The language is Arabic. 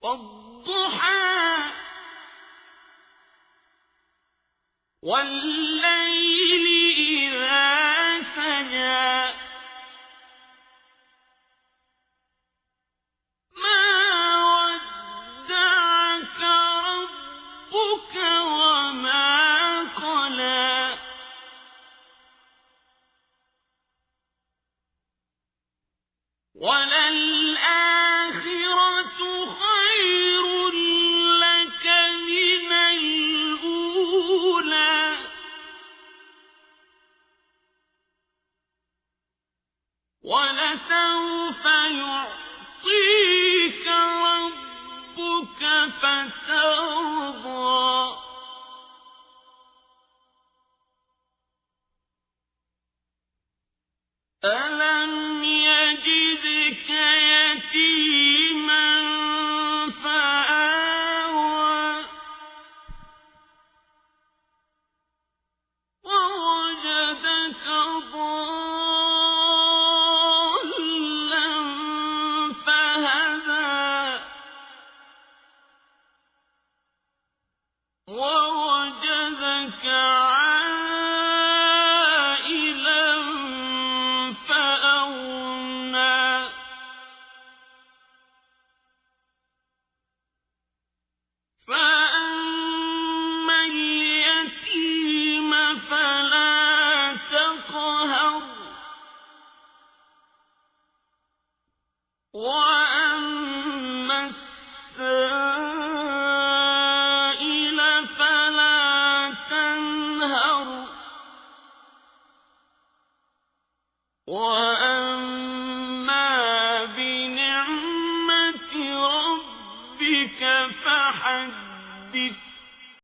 وَالضُّحَىٰ وَاللَّيْلِ إِذَا سَجَىٰ مَا وَدَّعَكَ رَبُّكَ وَمَا قَلَىٰ وَلَلْآخِرَةُ خَيْرٌ لَّكَ مِنَ الْأُولَىٰ وَلَسَوْفَ يُعْطِيكَ رَبُّكَ فَتَرْضَىٰ أَلَمْ يَجِدْكَ يَتِيمًا فَآوَىٰ وَوَجَدَكَ ضَالًّا فَهَدَىٰ وَوَجَدَكَ عَائِلًا فَأَغْنَىٰ فَأَمَّا الْيَتِيمَ فَلَا تَقْهَرْ وَأَمَّا السَّائِلَ فَلَا تَنْهَرْ وَأَمَّا بِنِعْمَةِ رَبِّكَ فَحَدِّثْ